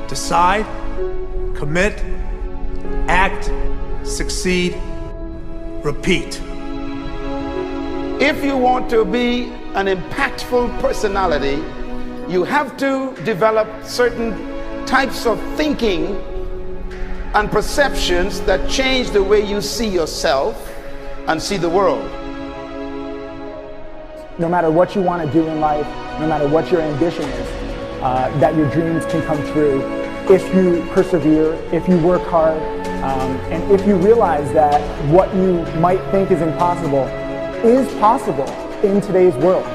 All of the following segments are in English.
Decide, commit, act, succeed, repeat. If you want to be an impactful personality, you have to develop certain types of thinking and perceptions that change the way you see yourself and see the world. No matter what you want to do in life, no matter what your ambition is, that your dreams can come true if you persevere, if you work hard, and if you realize that what you might think is impossible is possible in today's world.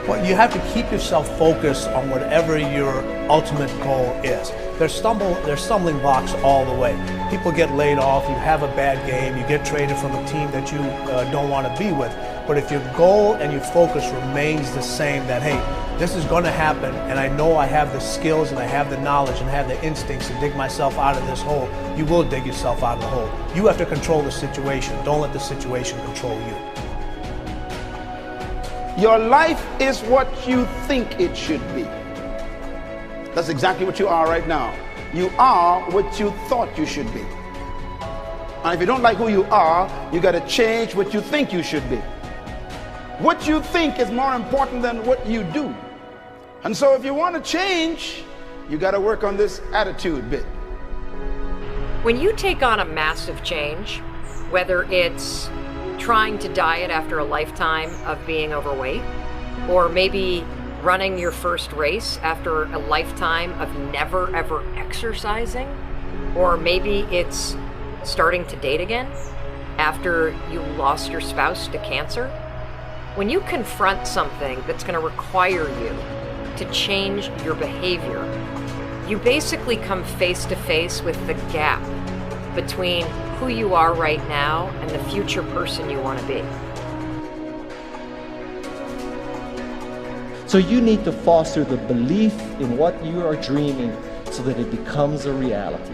Well, you have to keep yourself focused on whatever your ultimate goal is. There's stumbling blocks all the way. People get laid off, you have a bad game, you get traded from a team that you don't want to be with. But if your goal and your focus remains the same, that hey, this is going to happen, and I know I have the skills and I have the knowledge and I have the instincts to dig myself out of this hole, you will dig yourself out of the hole. You have to control the situation. Don't let the situation control you. Your life is what you think it should be. That's exactly what you are right now. You are what you thought you should be. And if you don't like who you are, you got to change what you think you should be. What you think is more important than what you do. And so if you want to change, you got to work on this attitude bit. When you take on a massive change, whether it's trying to diet after a lifetime of being overweight, or maybe running your first race after a lifetime of never ever exercising, or maybe it's starting to date again after you lost your spouse to cancer. When you confront something that's going to require you to change your behavior, you basically come face to face with the gap between who you are right now and the future person you want to be. So you need to foster the belief in what you are dreaming so that it becomes a reality,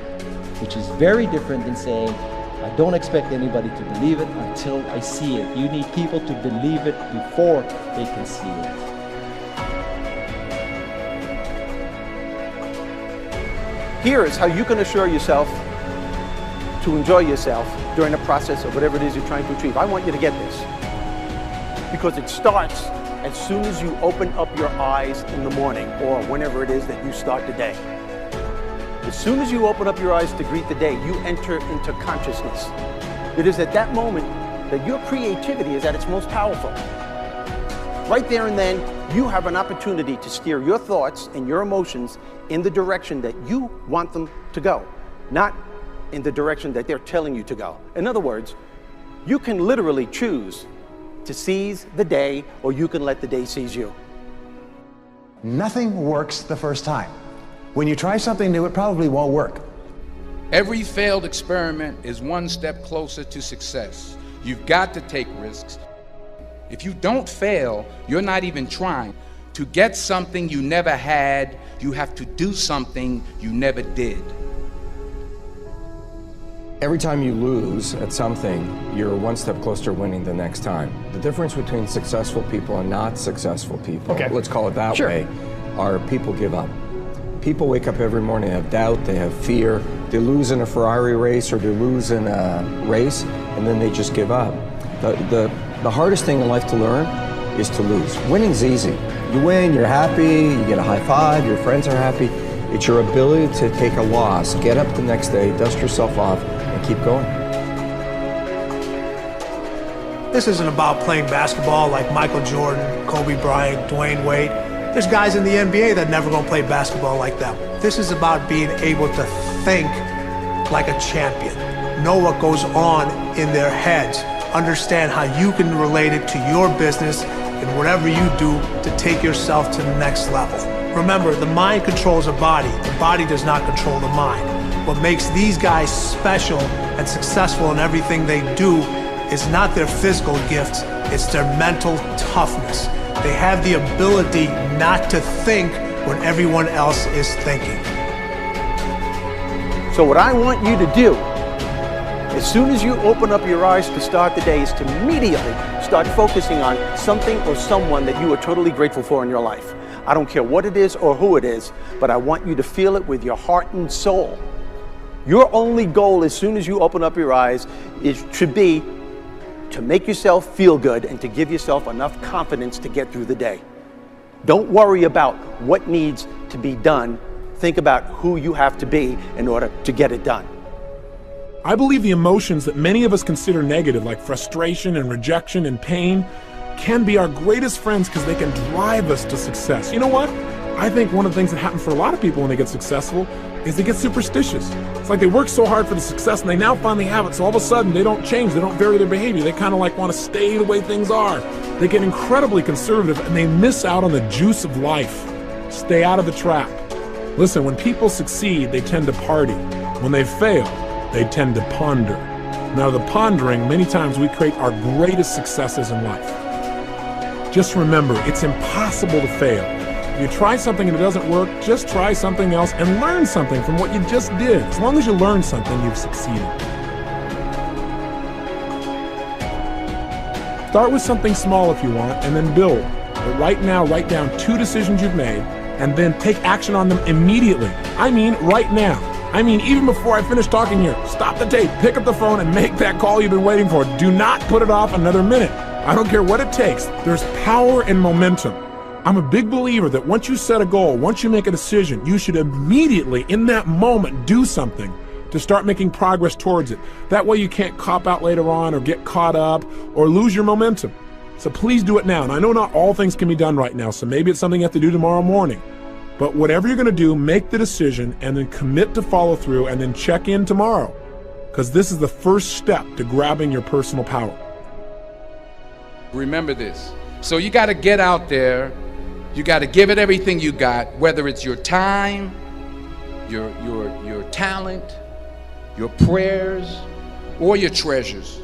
which is very different than saying, I don't expect anybody to believe it until I see it. You need people to believe it before they can see it. Here is how you can assure yourself to enjoy yourself during the process of whatever it is you're trying to achieve. I want you to get this, because it starts as soon as you open up your eyes in the morning, or whenever it is that you start the day. As soon as you open up your eyes to greet the day, you enter into consciousness. It is at that moment that your creativity is at its most powerful. Right there and then, you have an opportunity to steer your thoughts and your emotions in the direction that you want them to go, not in the direction that they're telling you to go. In other words, you can literally choose to seize the day, or you can let the day seize you. Nothing works the first time. When you try something new, it probably won't work. Every failed experiment is one step closer to success. You've got to take risks. If you don't fail, you're not even trying. To get something you never had, you have to do something you never did. Every time you lose at something, you're one step closer to winning the next time. The difference between successful people and not successful people, let's call it that way, are people give up. People wake up every morning, they have doubt, they have fear, they lose in a Ferrari race or they lose in a race, and then they just give up. The hardest thing in life to learn is to lose. Winning's easy. You win, you're happy, you get a high five, your friends are happy. It's your ability to take a loss, get up the next day, dust yourself off, and keep going. This isn't about playing basketball like Michael Jordan, Kobe Bryant, Dwayne Wade. There's guys in the NBA that never gonna play basketball like them. This is about being able to think like a champion, know what goes on in their heads, understand how you can relate it to your business and whatever you do to take yourself to the next level. Remember, the mind controls the body does not control the mind. What makes these guys special and successful in everything they do is not their physical gifts, it's their mental toughness. They have the ability not to think when everyone else is thinking. So what I want you to do, as soon as you open up your eyes to start the day, is to immediately start focusing on something or someone that you are totally grateful for in your life. I don't care what it is or who it is, but I want you to feel it with your heart and soul. Your only goal as soon as you open up your eyes should be to make yourself feel good and to give yourself enough confidence to get through the day. Don't worry about what needs to be done. Think about who you have to be in order to get it done. I believe the emotions that many of us consider negative, like frustration and rejection and pain, can be our greatest friends because they can drive us to success. You know what? I think one of the things that happens for a lot of people when they get successful is they get superstitious. It's like they work so hard for the success and they now finally have it, so all of a sudden they don't change, they don't vary their behavior, they kind of like want to stay the way things are. They get incredibly conservative and they miss out on the juice of life. Stay out of the trap. Listen, when people succeed, they tend to party. When they fail, they tend to ponder. Now, the pondering, many times we create our greatest successes in life. Just remember, it's impossible to fail. If you try something and it doesn't work, just try something else and learn something from what you just did. As long as you learn something, you've succeeded. Start with something small if you want, and then build. But right now, write down 2 decisions you've made, and then take action on them immediately. I mean, right now. I mean, even before I finish talking here, stop the tape, pick up the phone, and make that call you've been waiting for. Do not put it off another minute. I don't care what it takes. There's power in momentum. I'm a big believer that once you set a goal, once you make a decision, you should immediately, in that moment, do something to start making progress towards it. That way you can't cop out later on or get caught up or lose your momentum. So please do it now. And I know not all things can be done right now, so maybe it's something you have to do tomorrow morning. But whatever you're going to do, make the decision and then commit to follow through and then check in tomorrow. Because this is the first step to grabbing your personal power. Remember this. So you got to get out there. You got to give it everything you got, whether it's your time, your talent, your prayers, or your treasures.